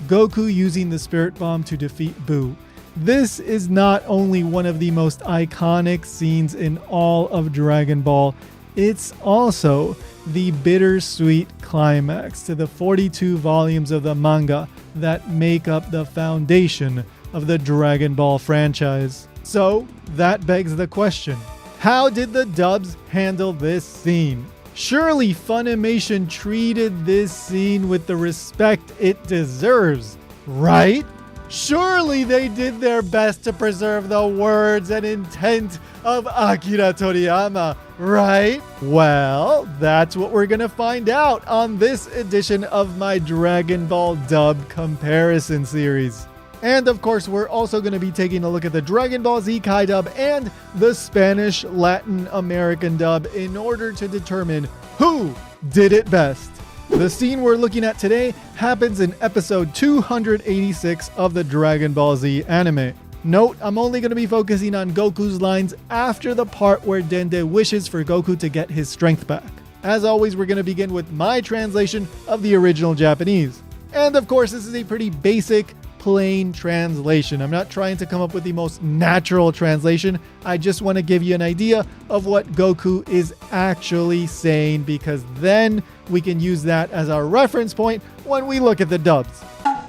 Goku using the Spirit Bomb to defeat Buu. This is not only one of the most iconic scenes in all of Dragon Ball, it's also the bittersweet climax to the 42 volumes of the manga that make up the foundation of the Dragon Ball franchise. So that begs the question, how did the dubs handle this scene? Surely Funimation treated this scene with the respect it deserves, right? Surely they did their best to preserve the words and intent of Akira Toriyama, right? Well, that's what we're gonna find out on this edition of my Dragon Ball dub comparison series. And of course, we're also going to be taking a look at the Dragon Ball Z Kai dub and the Spanish Latin American dub in order to determine who did it best. The scene we're looking at today happens in episode 286 of the Dragon Ball Z anime. Note, I'm only going to be focusing on Goku's lines after the part where Dende wishes for Goku to get his strength back. As always, we're going to begin with my translation of the original Japanese. And of course, this is a pretty basic, plain translation. I'm not trying to come up with the most natural translation. I just want to give you an idea of what Goku is actually saying, because then we can use that as our reference point when we look at the dubs.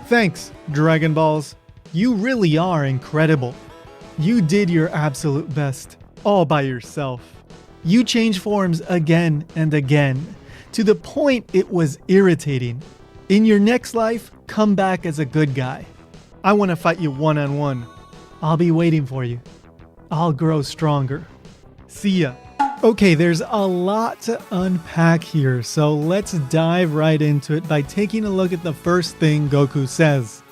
Thanks, Dragon Balls. You really are incredible. You did your absolute best, all by yourself. You changed forms again and again, to the point it was irritating. In your next life, come back as a good guy. I want to fight you one-on-one. I'll be waiting for you. I'll grow stronger. See ya. Okay, there's a lot to unpack here, so let's dive right into it by taking a look at the first thing Goku says.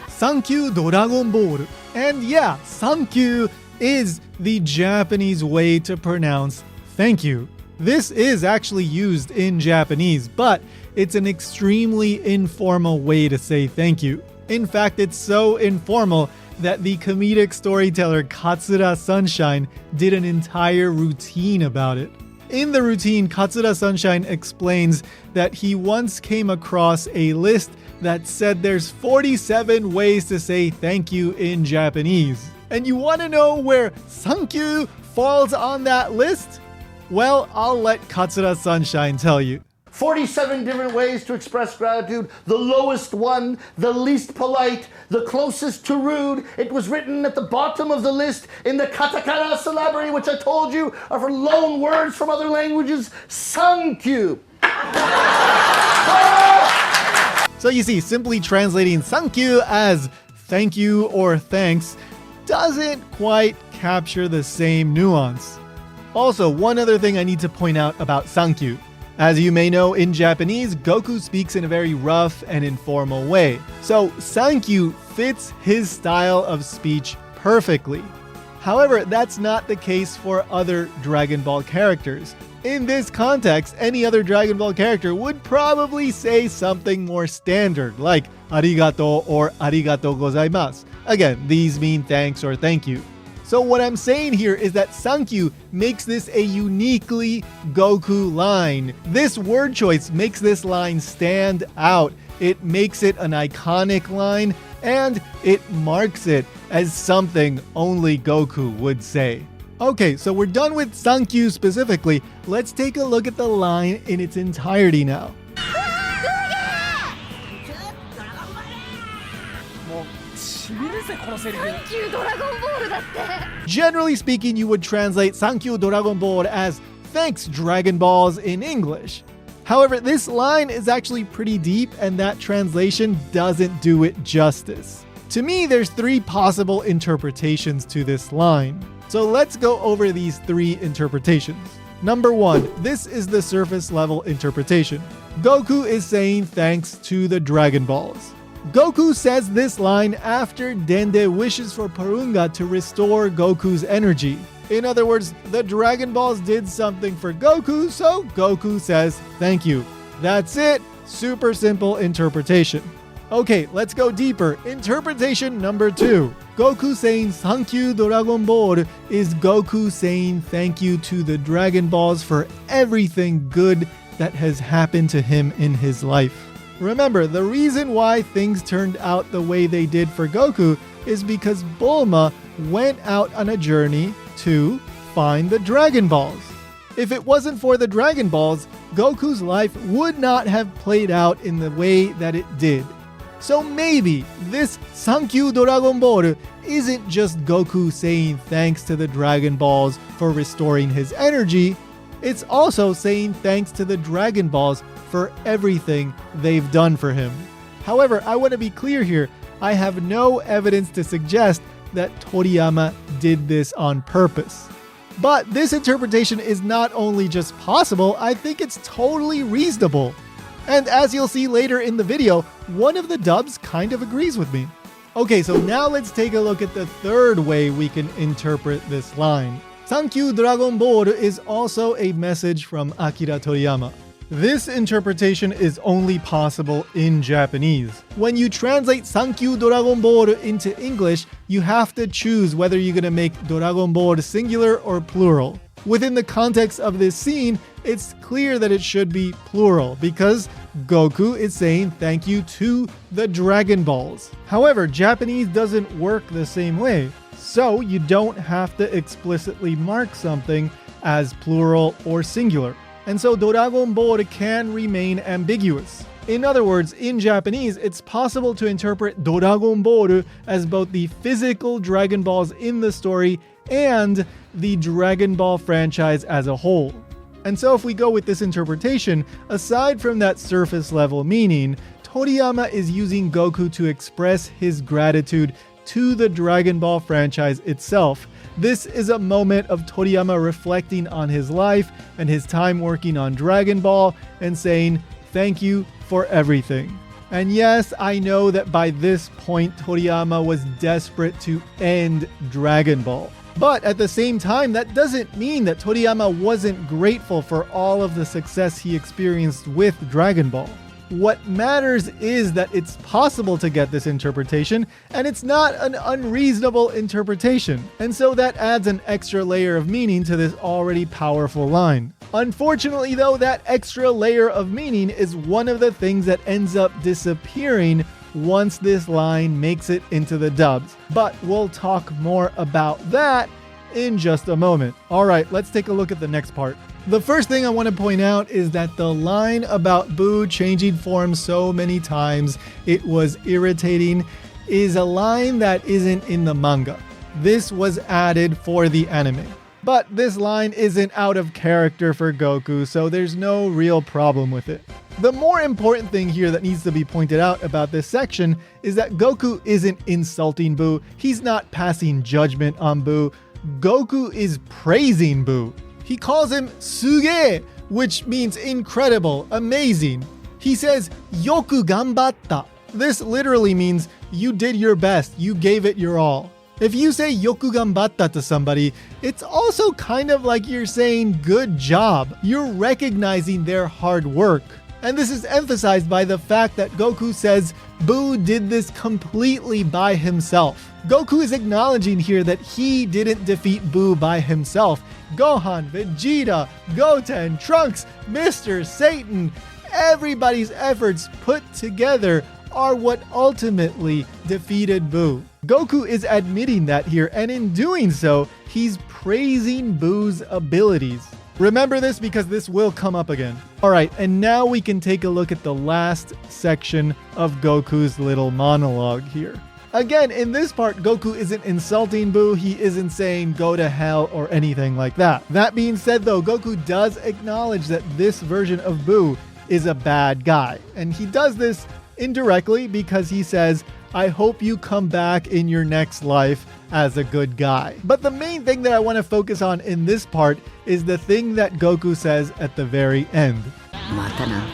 Thank you, Dragon Ball. And yeah, thank you is the Japanese way to pronounce thank you. This is actually used in Japanese, but it's an extremely informal way to say thank you. In fact, it's so informal that the comedic storyteller Katsura Shunshine did an entire routine about it. In the routine, Katsura Shunshine explains that he once came across a list that said there's 47 ways to say thank you in Japanese. And you want to know where thank you falls on that list? Well, I'll let Katsura Shunshine tell you. 47 different ways to express gratitude. The lowest one, the least polite, the closest to rude. It was written at the bottom of the list in the katakana syllabary, which I told you are for loan words from other languages. Thank you. So you see, simply translating thank you as thank you or thanks doesn't quite capture the same nuance. Also, one other thing I need to point out about thank you. As you may know, in Japanese, Goku speaks in a very rough and informal way. So thank you fits his style of speech perfectly. However, that's not the case for other Dragon Ball characters. In this context, any other Dragon Ball character would probably say something more standard, like arigato or arigatou gozaimasu. Again, these mean thanks or thank you. So what I'm saying here is that thank you makes this a uniquely Goku line. This word choice makes this line stand out. It makes it an iconic line, and it marks it as something only Goku would say. Okay, so we're done with thank you specifically. Let's take a look at the line in its entirety now. Generally speaking, you would translate thank you Dragon Ball as thanks Dragon Balls in English. However, this line is actually pretty deep, and that translation doesn't do it justice. To me, there's three possible interpretations to this line. So let's go over these three interpretations. Number one, this is the surface level interpretation. Goku is saying thanks to the Dragon Balls. Goku says this line after Dende wishes for Porunga to restore Goku's energy. In other words, the Dragon Balls did something for Goku, so Goku says thank you. That's it. Super simple interpretation. Okay, let's go deeper. Interpretation number two. Goku saying thank you Dragon Ball is Goku saying thank you to the Dragon Balls for everything good that has happened to him in his life. Remember, the reason why things turned out the way they did for Goku is because Bulma went out on a journey to find the Dragon Balls. If it wasn't for the Dragon Balls, Goku's life would not have played out in the way that it did. So maybe this Sankyu Dragon Ball isn't just Goku saying thanks to the Dragon Balls for restoring his energy, it's also saying thanks to the Dragon Balls for everything they've done for him. However, I want to be clear here, I have no evidence to suggest that Toriyama did this on purpose. But this interpretation is not only just possible, I think it's totally reasonable. And as you'll see later in the video, one of the dubs kind of agrees with me. Okay, so now let's take a look at the third way we can interpret this line. Sankyu Dragon Ball is also a message from Akira Toriyama. This interpretation is only possible in Japanese. When you translate Sankyu Dragon Ball into English, you have to choose whether you're going to make Dragon Ball singular or plural. Within the context of this scene, it's clear that it should be plural because Goku is saying thank you to the Dragon Balls. However, Japanese doesn't work the same way, so you don't have to explicitly mark something as plural or singular. And so Dragon Ball can remain ambiguous. In other words, in Japanese, it's possible to interpret Dragon Ball as both the physical Dragon Balls in the story and the Dragon Ball franchise as a whole. And so if we go with this interpretation, aside from that surface level meaning, Toriyama is using Goku to express his gratitude to the Dragon Ball franchise itself. This is a moment of Toriyama reflecting on his life and his time working on Dragon Ball and saying, thank you for everything. And yes, I know that by this point, Toriyama was desperate to end Dragon Ball. But at the same time, that doesn't mean that Toriyama wasn't grateful for all of the success he experienced with Dragon Ball. What matters is that it's possible to get this interpretation, and it's not an unreasonable interpretation. And so that adds an extra layer of meaning to this already powerful line. Unfortunately, though, that extra layer of meaning is one of the things that ends up disappearing once this line makes it into the dubs. But we'll talk more about that in just a moment. All right, let's take a look at the next part. The first thing I want to point out is that the line about Boo changing form so many times it was irritating is a line that isn't in the manga. This was added for the anime. But this line isn't out of character for Goku, so there's no real problem with it. The more important thing here that needs to be pointed out about this section is that Goku isn't insulting Boo. He's not passing judgment on Boo. Goku is praising Boo. He calls him Suge, which means incredible, amazing. He says, Yoku ganbatta. This literally means you did your best, you gave it your all. If you say Yoku ganbatta to somebody, it's also kind of like you're saying good job. You're recognizing their hard work. And this is emphasized by the fact that Goku says Boo did this completely by himself. Goku is acknowledging here that he didn't defeat Boo by himself. Gohan, Vegeta, Goten, Trunks, Mr. Satan, everybody's efforts put together are what ultimately defeated Boo. Goku is admitting that here, and in doing so, he's praising Boo's abilities. Remember this because this will come up again. Alright, and now we can take a look at the last section of Goku's little monologue here. Again, in this part, Goku isn't insulting Boo, he isn't saying go to hell or anything like that. That being said though, Goku does acknowledge that this version of Boo is a bad guy. And he does this indirectly because he says, I hope you come back in your next life as a good guy. But the main thing that I want to focus on in this part is the thing that Goku says at the very end. Matana.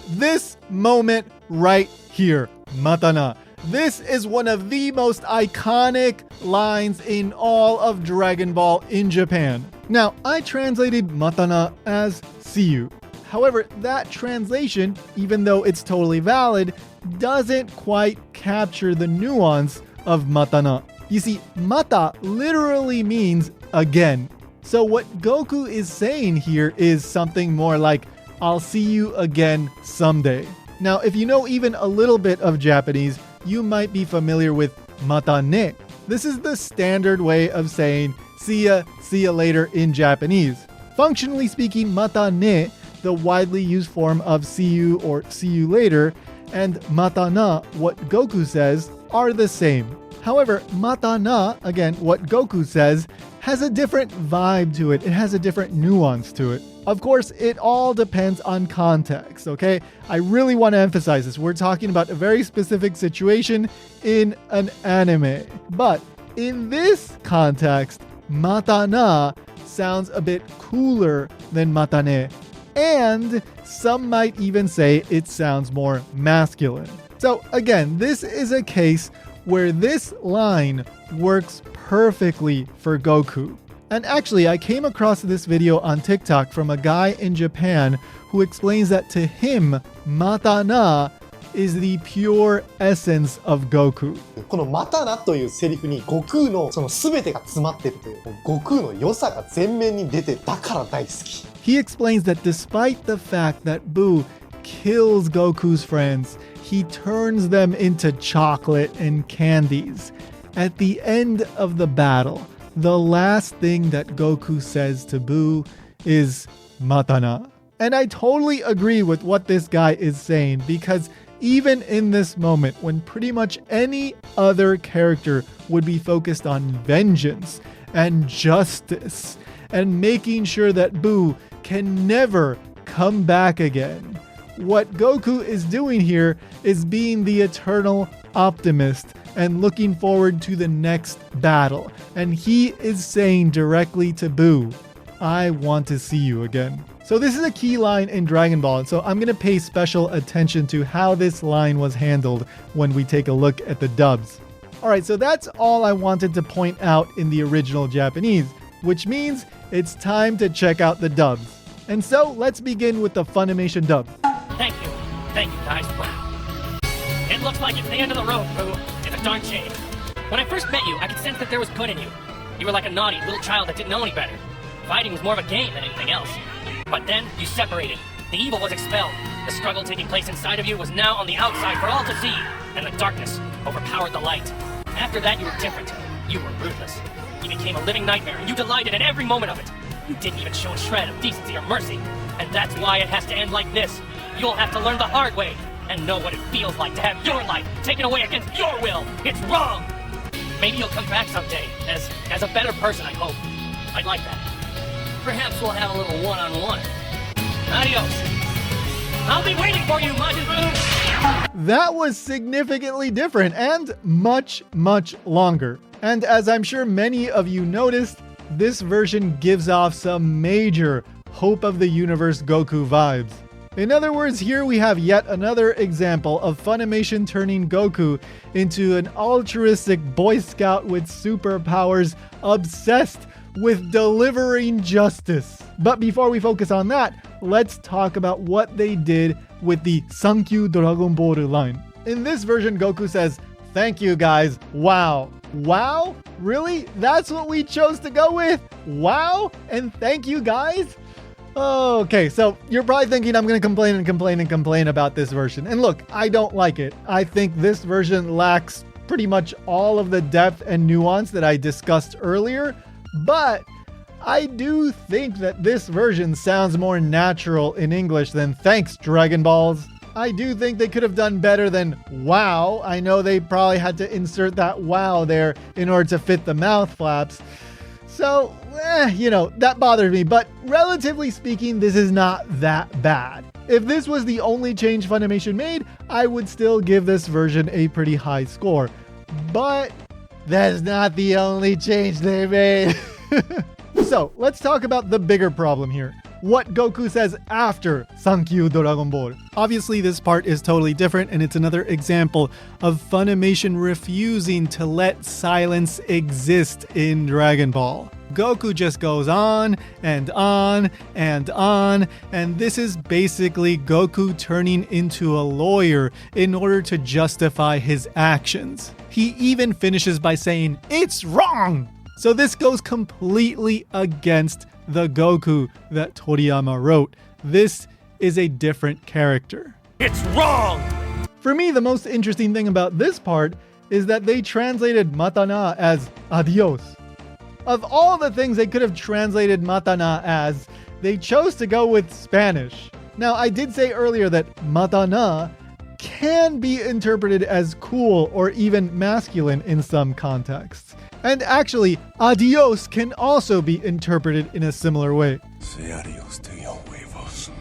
This moment right here, Matana. This is one of the most iconic lines in all of Dragon Ball in Japan. Now, I translated Matana as see you. However, that translation, even though it's totally valid, doesn't quite capture the nuance of matana. You see, mata literally means again. So what Goku is saying here is something more like, I'll see you again someday. Now, if you know even a little bit of Japanese, you might be familiar with mata ne. This is the standard way of saying see ya later in Japanese. Functionally speaking, mata ne, the widely used form of see you or see you later, and mata na, what Goku says, are the same. However, mata na, again, what Goku says, has a different vibe to it. It has a different nuance to it. Of course, it all depends on context, okay? I really want to emphasize this. We're talking about a very specific situation in an anime. But in this context, mata na sounds a bit cooler than mata ne. And some might even say it sounds more masculine. So again, this is a case where this line works perfectly for Goku. And actually, I came across this video on TikTok from a guy in Japan who explains that to him, mata na is the pure essence of Goku. このまたなというセリフに悟空のその全てが詰まってるという悟空の良さが前面に出てだから大好き。 He explains that despite the fact that Buu kills Goku's friends, he turns them into chocolate and candies. At the end of the battle, the last thing that Goku says to Buu is mata na. And I totally agree with what this guy is saying, because even in this moment, when pretty much any other character would be focused on vengeance and justice and making sure that Buu can never come back again, what Goku is doing here is being the eternal optimist and looking forward to the next battle. And he is saying directly to Buu, I want to see you again. So this is a key line in Dragon Ball, and so I'm going to pay special attention to how this line was handled when we take a look at the dubs. Alright, so that's all I wanted to point out in the original Japanese, which means it's time to check out the dubs. And so let's begin with the Funimation dub. Thank you guys, wow. It looks like it's the end of the road, Boo. It's a darn shame. When I first met you, I could sense that there was good in you. You were like a naughty little child that didn't know any better. Fighting was more of a game than anything else. But then, you separated. The evil was expelled. The struggle taking place inside of you was now on the outside for all to see. And the darkness overpowered the light. After that, you were different. You were ruthless. You became a living nightmare, and you delighted in every moment of it. You didn't even show a shred of decency or mercy. And that's why it has to end like this. You'll have to learn the hard way and know what it feels like to have your life taken away against your will. It's wrong! Maybe you'll come back someday as a better person, I hope. I'd like that. Perhaps we'll have a little one-on-one. Adios. I'll be waiting for you, Majin Buu! That was significantly different and much, much longer. And as I'm sure many of you noticed, this version gives off some major Hope of the Universe Goku vibes. In other words, here we have yet another example of Funimation turning Goku into an altruistic Boy Scout with superpowers obsessed with delivering justice. But before we focus on that, let's talk about what they did with the Sankyu Dragon Ball line. In this version, Goku says, "Thank you guys, wow." Wow? Really? That's what we chose to go with? Wow? And thank you guys? Okay, so you're probably thinking I'm going to complain about this version. And look, I don't like it. I think this version lacks pretty much all of the depth and nuance that I discussed earlier. But I do think that this version sounds more natural in English than "Thanks, Dragon Balls." I do think they could have done better than "wow." I know they probably had to insert that "wow" there in order to fit the mouth flaps. So, that bothers me. But relatively speaking, this is not that bad. If this was the only change Funimation made, I would still give this version a pretty high score. But that's not the only change they made. So, let's talk about the bigger problem here. What Goku says after Sankyu Dragon Ball. Obviously, this part is totally different, and it's another example of Funimation refusing to let silence exist in Dragon Ball. Goku just goes on and on and on, and this is basically Goku turning into a lawyer in order to justify his actions. He even finishes by saying, "It's wrong!" So this goes completely against the Goku that Toriyama wrote. This is a different character. It's wrong! For me, the most interesting thing about this part is that they translated matana as adios. Of all the things they could have translated matana as, they chose to go with Spanish. Now, I did say earlier that matana can be interpreted as cool or even masculine in some contexts. And actually, adios can also be interpreted in a similar way. Say adios to your huevos.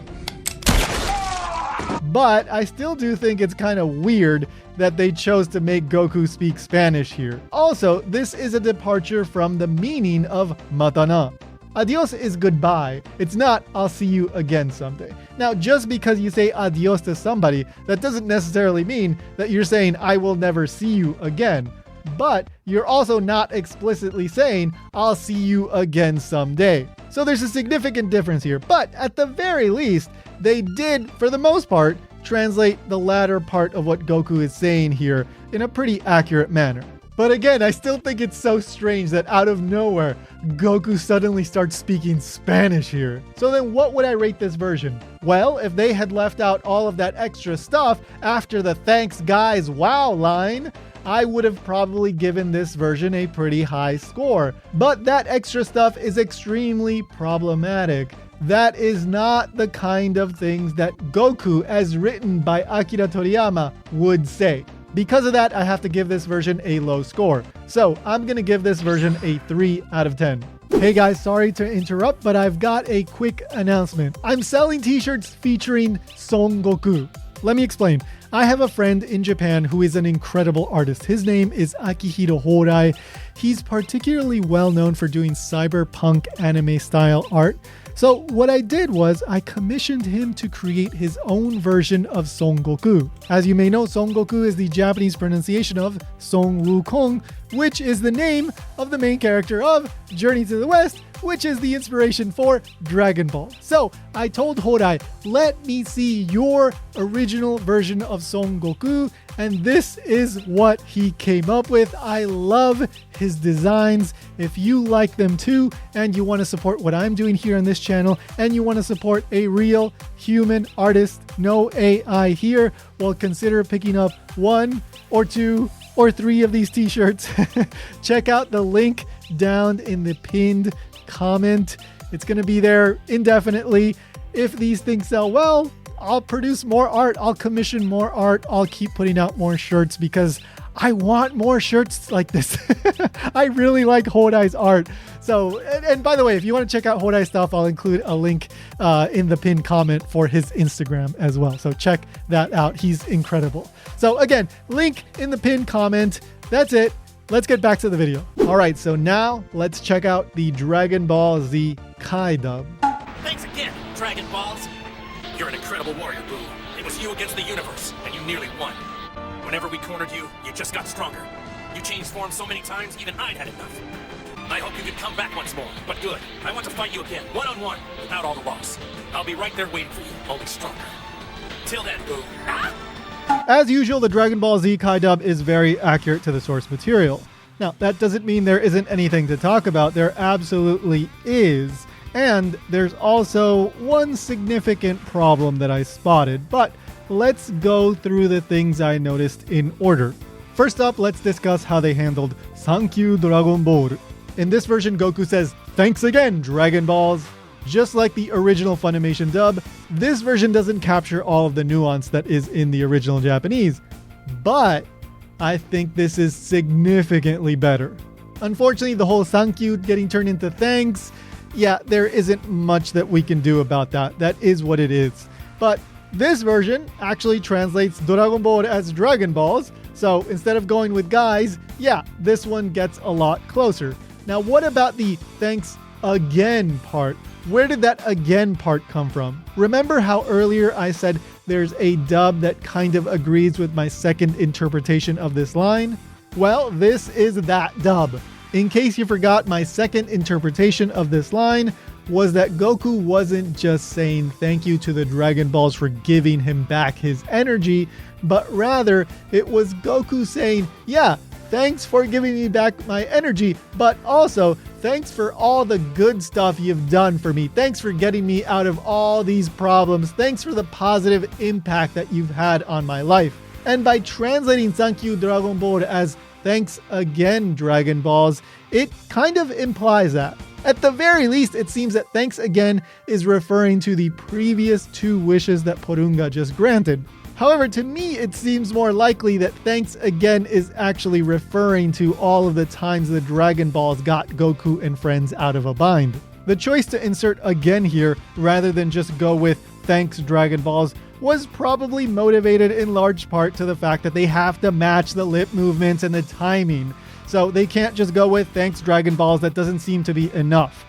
But I still do think it's kind of weird that they chose to make Goku speak Spanish here. Also, this is a departure from the meaning of matana. Adios is goodbye. It's not, I'll see you again someday. Now, just because you say adios to somebody, that doesn't necessarily mean that you're saying, I will never see you again. But you're also not explicitly saying, I'll see you again someday. So there's a significant difference here. But at the very least, they did, for the most part, translate the latter part of what Goku is saying here in a pretty accurate manner. But again, I still think it's so strange that out of nowhere, Goku suddenly starts speaking Spanish here. So then what would I rate this version? Well, if they had left out all of that extra stuff after the thanks guys wow line, I would have probably given this version a pretty high score. But that extra stuff is extremely problematic. That is not the kind of things that Goku, as written by Akira Toriyama, would say. Because of that, I have to give this version a low score. So I'm going to give this version a 3 out of 10. Hey guys, sorry to interrupt, but I've got a quick announcement. I'm selling t-shirts featuring Son Goku. Let me explain. I have a friend in Japan who is an incredible artist. His name is Akihiro Horai. He's particularly well known for doing cyberpunk anime style art. So what I did was I commissioned him to create his own version of Son Goku. As you may know, Son Goku is the Japanese pronunciation of Son Wukong, which is the name of the main character of Journey to the West, which is the inspiration for Dragon Ball. So I told Horai, let me see your original version of Son Goku, and this is what he came up with. I love his designs. If you like them too, and you want to support what I'm doing here on this channel, and you want to support a real human artist, no AI here, well, consider picking up 1 or 2 or 3 of these t-shirts. Check out the link down in the pinned comment. It's going to be there indefinitely. If these things sell well, I'll produce more art. I'll commission more art. I'll keep putting out more shirts because I want more shirts like this. I really like Hodai's art. So, and by the way, if you want to check out Hodai's stuff, I'll include a link in the pinned comment for his Instagram as well. So check that out. He's incredible. So again, link in the pinned comment. That's it. Let's get back to the video. All right, so now let's check out the Dragon Ball Z Kai dub. Thanks again, Dragon Balls. You're an incredible warrior, Boo. It was you against the universe, and you nearly won. Whenever we cornered you, you just got stronger. You changed form so many times, even I'd had enough. I hope you can come back once more, but good. I want to fight you again, one-on-one, without all the loss. I'll be right there waiting for you, only stronger. Till then, Boo. As usual, the Dragon Ball Z Kai dub is very accurate to the source material. Now, that doesn't mean there isn't anything to talk about. There absolutely is. And there's also one significant problem that I spotted, but let's go through the things I noticed in order. First up, let's discuss how they handled "Thank you, Dragon Ball." In this version, Goku says, "Thanks again, Dragon Balls." Just like the original Funimation dub, this version doesn't capture all of the nuance that is in the original Japanese, but I think this is significantly better. Unfortunately, the whole "thank you" getting turned into "thanks," yeah, there isn't much that we can do about that. That is what it is. But this version actually translates Dragon Ball as Dragon Balls. So instead of going with guys, yeah, this one gets a lot closer. Now, what about the thanks again part? Where did that again part come from? Remember how earlier I said there's a dub that kind of agrees with my second interpretation of this line? Well, this is that dub. In case you forgot, my second interpretation of this line was that Goku wasn't just saying thank you to the Dragon Balls for giving him back his energy, but rather it was Goku saying, yeah, thanks for giving me back my energy, but also thanks for all the good stuff you've done for me. Thanks for getting me out of all these problems. Thanks for the positive impact that you've had on my life. And by translating Thank you Dragon Ball as thanks again Dragon Balls, it kind of implies that. At the very least, it seems that thanks again is referring to the previous 2 wishes that Porunga just granted. However, to me, it seems more likely that thanks again is actually referring to all of the times the Dragon Balls got Goku and friends out of a bind. The choice to insert again here, rather than just go with thanks Dragon Balls, was probably motivated in large part to the fact that they have to match the lip movements and the timing. So they can't just go with thanks Dragon Balls. That doesn't seem to be enough.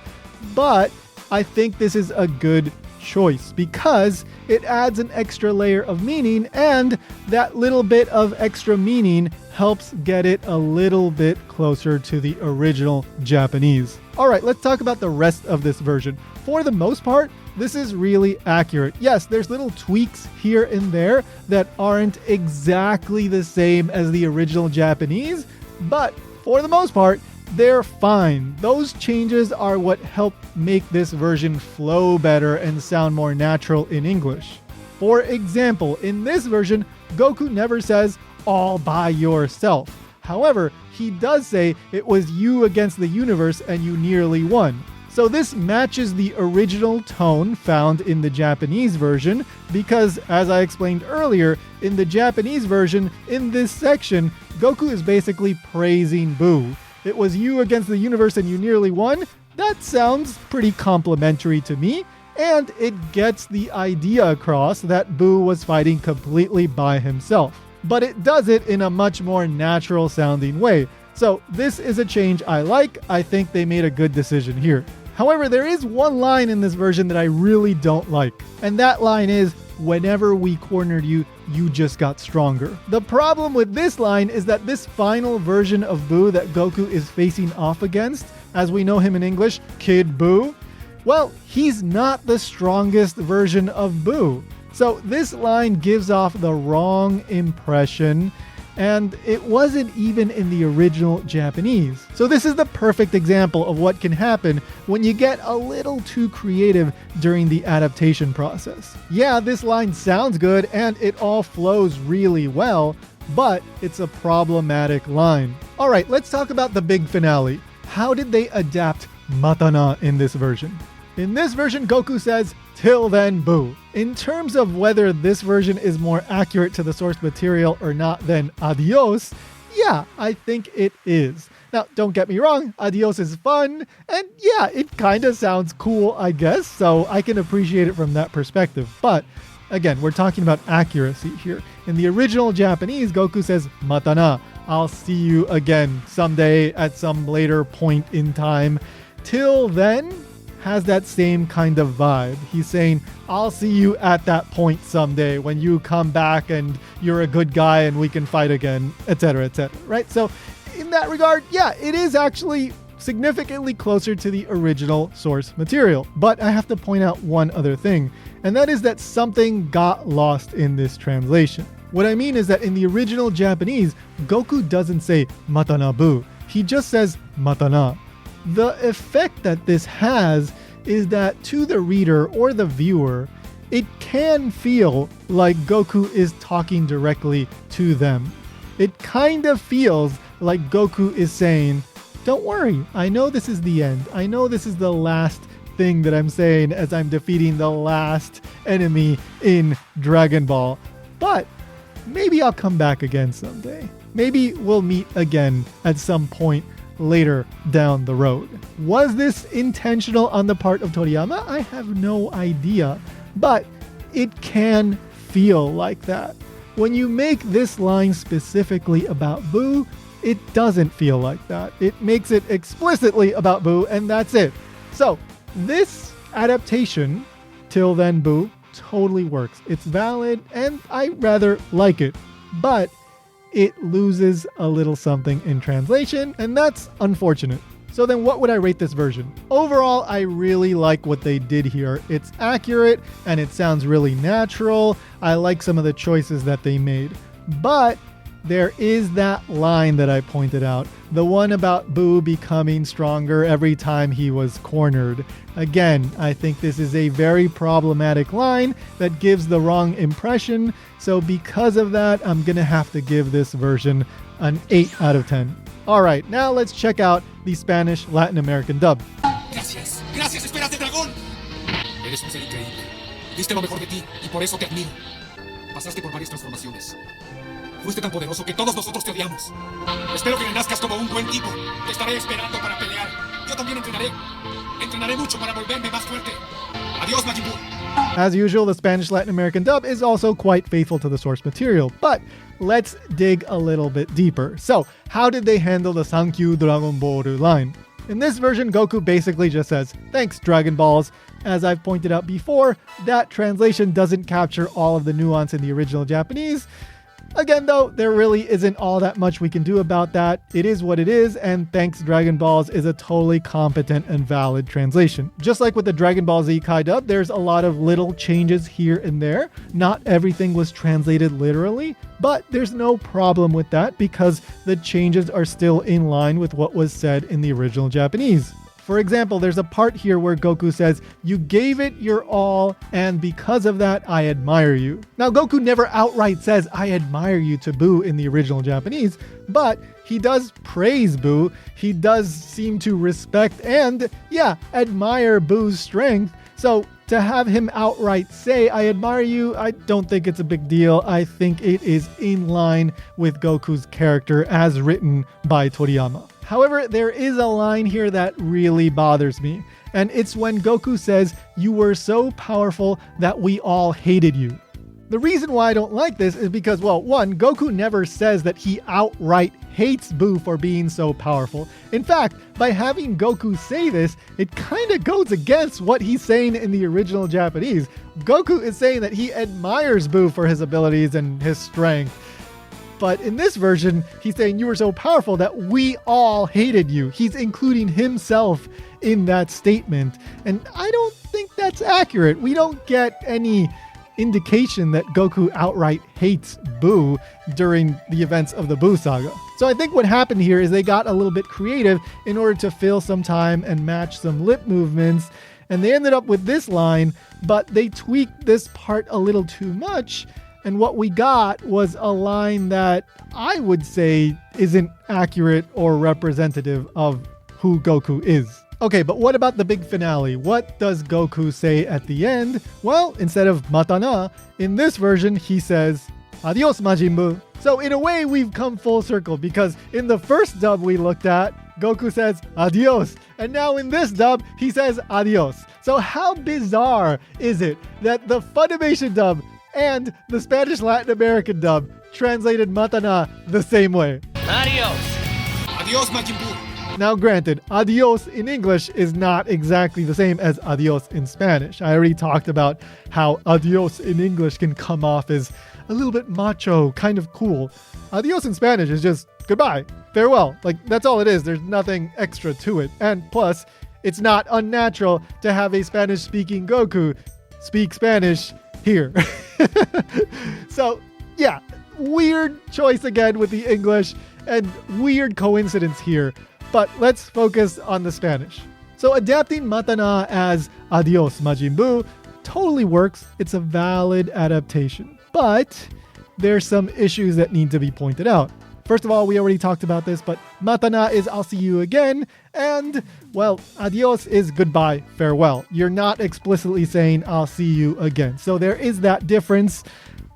But I think this is a good choice because it adds an extra layer of meaning, and that little bit of extra meaning helps get it a little bit closer to the original Japanese. All right, let's talk about the rest of this version. For the most part, this is really accurate. Yes, there's little tweaks here and there that aren't exactly the same as the original Japanese, but for the most part, they're fine. Those changes are what help make this version flow better and sound more natural in English. For example, in this version, Goku never says, all by yourself. However, he does say it was you against the universe and you nearly won. So this matches the original tone found in the Japanese version because, as I explained earlier, in the Japanese version, in this section, Goku is basically praising Buu. It was you against the universe and you nearly won? That sounds pretty complimentary to me, and it gets the idea across that Buu was fighting completely by himself. But it does it in a much more natural sounding way. So this is a change I like. I think they made a good decision here. However, there is one line in this version that I really don't like, and that line is, whenever we cornered you, you just got stronger. The problem with this line is that this final version of Buu that Goku is facing off against, as we know him in English, Kid Buu, well, he's not the strongest version of Buu. So this line gives off the wrong impression, and it wasn't even in the original Japanese. So this is the perfect example of what can happen when you get a little too creative during the adaptation process. Yeah, this line sounds good and it all flows really well, but it's a problematic line. All right, let's talk about the big finale. How did they adapt Matana in this version? In this version, Goku says, "Till then, Buu." In terms of whether this version is more accurate to the source material or not than adios, yeah, I think it is. Now, don't get me wrong, adios is fun, and yeah, it kind of sounds cool, I guess, so I can appreciate it from that perspective. But again, we're talking about accuracy here. In the original Japanese, Goku says, "Matana," I'll see you again someday at some later point in time. Till then has that same kind of vibe. He's saying, I'll see you at that point someday when you come back and you're a good guy and we can fight again, etc., etc., right? So in that regard, yeah, it is actually significantly closer to the original source material. But I have to point out one other thing, and that is that something got lost in this translation. What I mean is that in the original Japanese, Goku doesn't say Matana Buu. He just says Matana. The effect that this has is that to the reader or the viewer, it can feel like Goku is talking directly to them. It kind of feels like Goku is saying, don't worry, I know this is the end. I know this is the last thing that I'm saying as I'm defeating the last enemy in Dragon Ball. But maybe I'll come back again someday. Maybe we'll meet again at some point later down the road. Was this intentional on the part of Toriyama? I have no idea, but it can feel like that. When you make this line specifically about Buu, it doesn't feel like that. It makes it explicitly about Buu, and that's it. So this adaptation, Till Then Buu, totally works. It's valid, and I rather like it, but it loses a little something in translation, and that's unfortunate. So then what would I rate this version? Overall, I really like what they did here. It's accurate, and it sounds really natural. I like some of the choices that they made. But there is that line that I pointed out, the one about Boo becoming stronger every time he was cornered. Again, I think this is a very problematic line that gives the wrong impression, so because of that, I'm gonna have to give this version an 8 out of 10. Alright, now let's check out the Spanish Latin American dub. Gracias, gracias, Esperas de Dragón. Eres un ser increíble. Diste lo mejor de ti y por eso te admiro. Pasaste por varias transformaciones. Fuiste tan poderoso que todos nosotros te odiamos. Espero que renazcas como un buen tipo. Te estaré esperando para pelear. Yo también entrenaré. Entrenaré mucho para volverme más fuerte. Adiós, Majin Buu. As usual, the Spanish Latin American dub is also quite faithful to the source material, but let's dig a little bit deeper. So, how did they handle the Sankyu Dragon Ball line? In this version, Goku basically just says, "Thanks, Dragon Balls." As I've pointed out before, that translation doesn't capture all of the nuance in the original Japanese. Again, though, there really isn't all that much we can do about that. It is what it is, and Thanks Dragon Balls is a totally competent and valid translation. Just like with the Dragon Ball Z Kai dub, there's a lot of little changes here and there. Not everything was translated literally, but there's no problem with that because the changes are still in line with what was said in the original Japanese. For example, there's a part here where Goku says, "You gave it your all, and because of that, I admire you." Now, Goku never outright says, "I admire you" to Boo in the original Japanese, but he does praise Boo. He does seem to respect and, admire Boo's strength. So to have him outright say, "I admire you," I don't think it's a big deal. I think it is in line with Goku's character as written by Toriyama. However, there is a line here that really bothers me, and it's when Goku says, "You were so powerful that we all hated you." The reason why I don't like this is because, well, one, Goku never says that he outright hates Boo for being so powerful. In fact, by having Goku say this, it kind of goes against what he's saying in the original Japanese. Goku is saying that he admires Boo for his abilities and his strength. But in this version, he's saying you were so powerful that we all hated you. He's including himself in that statement. And I don't think that's accurate. We don't get any indication that Goku outright hates Boo during the events of the Boo saga. So I think what happened here is they got a little bit creative in order to fill some time and match some lip movements. And they ended up with this line, but they tweaked this part a little too much. And what we got was a line that I would say isn't accurate or representative of who Goku is. Okay, but what about the big finale? What does Goku say at the end? Well, instead of Matana, in this version, he says, "Adios, Majin Buu." So in a way, we've come full circle because in the first dub we looked at, Goku says, "Adios." And now in this dub, he says, "Adios." So how bizarre is it that the Funimation dub and the Spanish Latin American dub translated Matana the same way? Adios. Adiós, Majin Buu. Now granted, adios in English is not exactly the same as adios in Spanish. I already talked about how adios in English can come off as a little bit macho, kind of cool. Adios in Spanish is just goodbye, farewell. Like, that's all it is. There's nothing extra to it. And plus, it's not unnatural to have a Spanish-speaking Goku speak Spanish here. So, yeah, weird choice again with the English and weird coincidence here. But let's focus on the Spanish. So adapting Matana as Adios Majin Buu totally works. It's a valid adaptation. But there's some issues that need to be pointed out. First of all, we already talked about this, but Matana is I'll see you again, and, well, adios is goodbye, farewell. You're not explicitly saying I'll see you again. So there is that difference.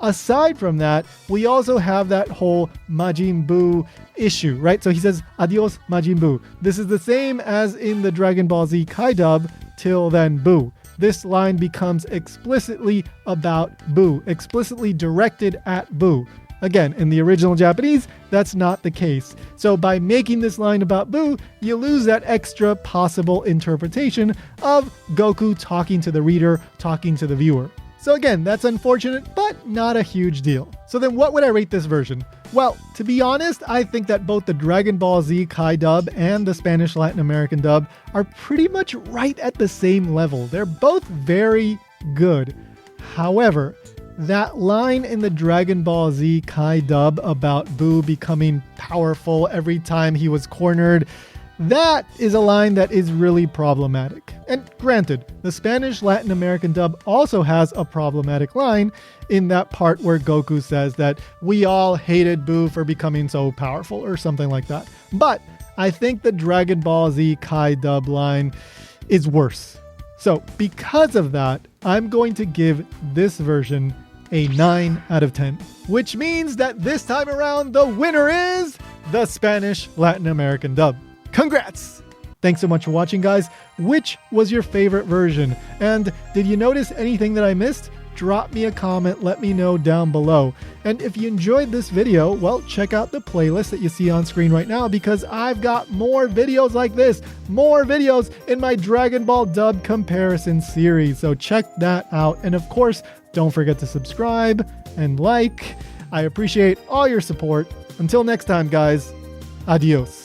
Aside from that, we also have that whole Majin Buu issue, right? So he says, "Adios, Majin Buu." This is the same as in the Dragon Ball Z Kai dub, "Till then, Buu." This line becomes explicitly about Buu, explicitly directed at Buu. Again, in the original Japanese, that's not the case. So by making this line about Buu, you lose that extra possible interpretation of Goku talking to the reader, talking to the viewer. So again, that's unfortunate, but not a huge deal. So then what would I rate this version? Well, to be honest, I think that both the Dragon Ball Z Kai dub and the Spanish Latin American dub are pretty much right at the same level. They're both very good. However, that line in the Dragon Ball Z Kai dub about Buu becoming powerful every time he was cornered, that is a line that is really problematic. And granted, the Spanish Latin American dub also has a problematic line in that part where Goku says that we all hated Buu for becoming so powerful or something like that. But I think the Dragon Ball Z Kai dub line is worse. So because of that, I'm going to give this version a 9 out of 10, which means that this time around, the winner is the Spanish Latin American dub. Congrats! Thanks so much for watching, guys. Which was your favorite version? And did you notice anything that I missed? Drop me a comment, let me know down below. And if you enjoyed this video, well, check out the playlist that you see on screen right now, because I've got more videos like this, more videos in my Dragon Ball dub comparison series. So check that out. And of course, don't forget to subscribe and like. I appreciate all your support. Until next time, guys, adios.